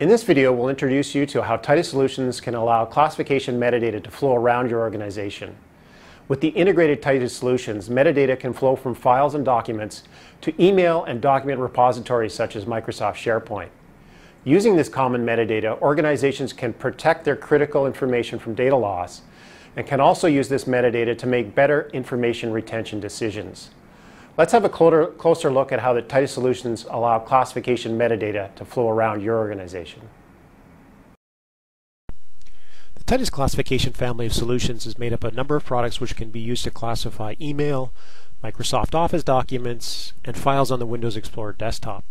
In this video, we'll introduce you to how Titus Solutions can allow classification metadata to flow around your organization. With the integrated Titus Solutions, metadata can flow from files and documents to email and document repositories such as Microsoft SharePoint. Using this common metadata, organizations can protect their critical information from data loss and can also use this metadata to make better information retention decisions. Let's have a closer look at how the Titus Solutions allow classification metadata to flow around your organization. The Titus classification family of solutions is made up of a number of products which can be used to classify email, Microsoft Office documents, and files on the Windows Explorer desktop.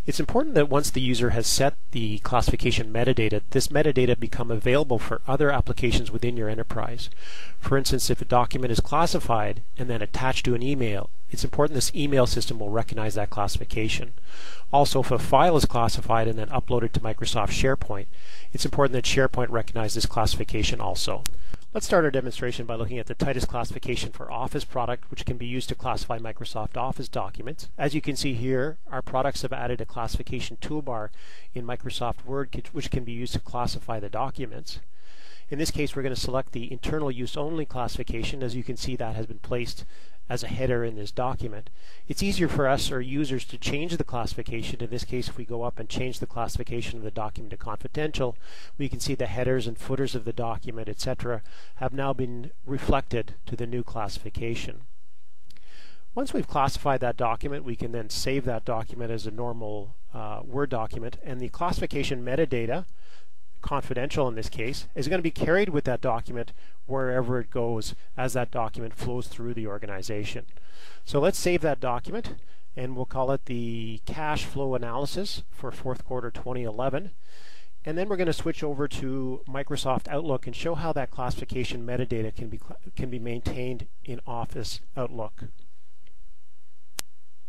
It's important that once the user has set the classification metadata, this metadata become available for other applications within your enterprise. For instance, if a document is classified and then attached to an email, it's important this email system will recognize that classification. Also, if a file is classified and then uploaded to Microsoft SharePoint, it's important that SharePoint recognize this classification also. Let's start our demonstration by looking at the Titus classification for Office product, which can be used to classify Microsoft Office documents. As you can see here, our products have added a classification toolbar in Microsoft Word, which can be used to classify the documents. In this case, we're going to select the internal use only classification. As you can see, that has been placed as a header in this document. It's easier for us or users to change the classification. In this case, if we go up and change the classification of the document to confidential, we can see the headers and footers of the document, etc., have now been reflected to the new classification. Once we've classified that document, we can then save that document as a normal Word document, and the classification metadata, confidential in this case, is going to be carried with that document wherever it goes as that document flows through the organization. So let's save that document, and we'll call it the cash flow analysis for fourth quarter 2011. And then we're going to switch over to Microsoft Outlook and show how that classification metadata can be maintained in Office Outlook.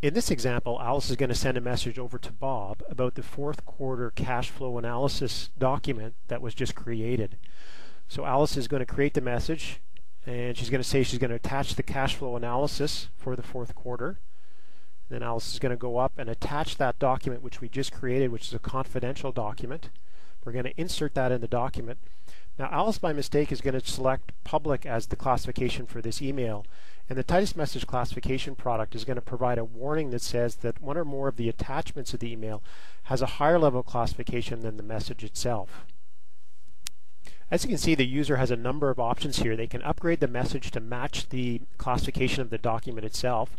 In this example, Alice is going to send a message over to Bob about the fourth quarter cash flow analysis document that was just created. So Alice is going to create the message, and she's going to say she's going to attach the cash flow analysis for the fourth quarter. Then Alice is going to go up and attach that document which we just created, which is a confidential document. We're going to insert that in the document. Now Alice, by mistake, is going to select public as the classification for this email. And the Titus message classification product is going to provide a warning that says that one or more of the attachments of the email has a higher level of classification than the message itself. As you can see, the user has a number of options here. They can upgrade the message to match the classification of the document itself.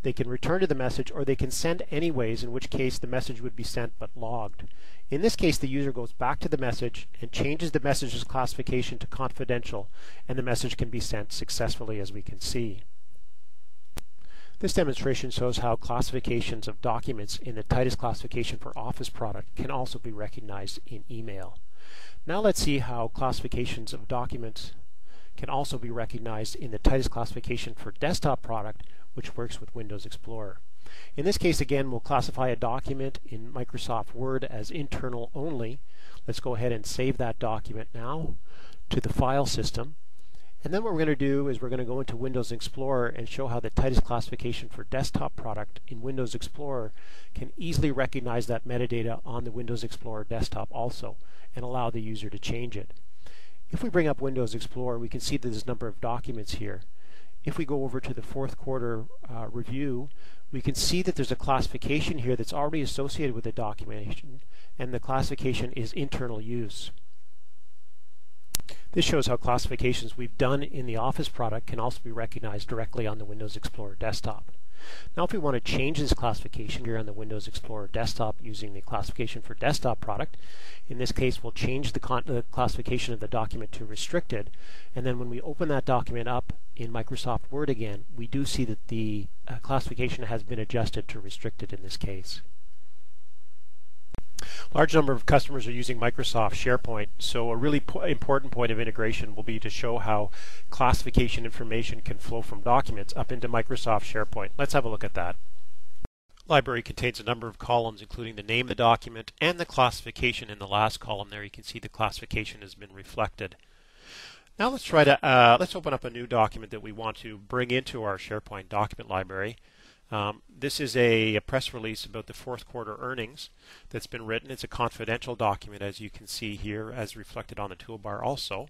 They can return to the message, or they can send anyways, in which case the message would be sent but logged. In this case, the user goes back to the message and changes the message's classification to confidential, and the message can be sent successfully, as we can see. This demonstration shows how classifications of documents in the Titus classification for Office product can also be recognized in email. Now let's see how classifications of documents can also be recognized in the Titus classification for Desktop product, which works with Windows Explorer. In this case, again, we'll classify a document in Microsoft Word as internal only. Let's go ahead and save that document now to the file system. And then what we're going to do is we're going to go into Windows Explorer and show how the Titus classification for Desktop product in Windows Explorer can easily recognize that metadata on the Windows Explorer desktop also and allow the user to change it. If we bring up Windows Explorer, we can see that there's a number of documents here. If we go over to the fourth quarter review, we can see that there's a classification here that's already associated with the documentation, and the classification is internal use. This shows how classifications we've done in the Office product can also be recognized directly on the Windows Explorer desktop. Now if we want to change this classification here on the Windows Explorer desktop using the classification for Desktop product, in this case we'll change the classification of the document to restricted, and then when we open that document up in Microsoft Word again, we do see that the classification has been adjusted to restricted in this case. Large number of customers are using Microsoft SharePoint, so a really important point of integration will be to show how classification information can flow from documents up into Microsoft SharePoint. Let's have a look at that. Library contains a number of columns, including the name of the document and the classification. In the last column there, you can see the classification has been reflected. Now let's try to let's open up a new document that we want to bring into our SharePoint document library. This is a press release about the fourth quarter earnings that's been written. It's a confidential document, as you can see here, as reflected on the toolbar also.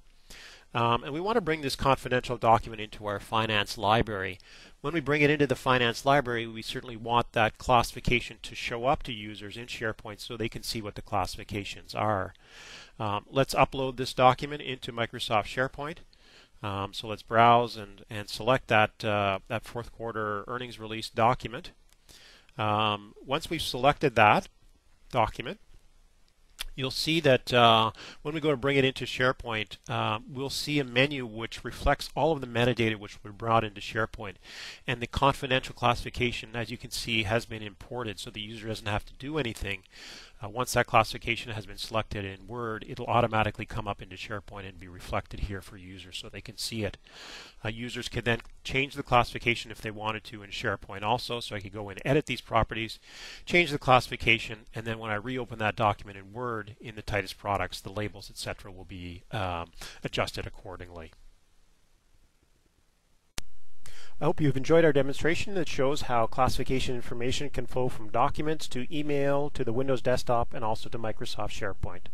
And we want to bring this confidential document into our finance library. When we bring it into the finance library, we certainly want that classification to show up to users in SharePoint so they can see what the classifications are. Let's upload this document into Microsoft SharePoint. So let's browse and select that fourth quarter earnings release document. Once we've selected that document, you'll see that when we go to bring it into SharePoint, we'll see a menu which reflects all of the metadata which were brought into SharePoint. And the confidential classification, as you can see, has been imported, so the user doesn't have to do anything. Once that classification has been selected in Word, it'll automatically come up into SharePoint and be reflected here for users so they can see it. Users can then change the classification if they wanted to in SharePoint also, so I could go and edit these properties, change the classification, and then when I reopen that document in Word in the Titus products, the labels, etc. will be adjusted accordingly. I hope you've enjoyed our demonstration that shows how classification information can flow from documents to email to the Windows desktop and also to Microsoft SharePoint.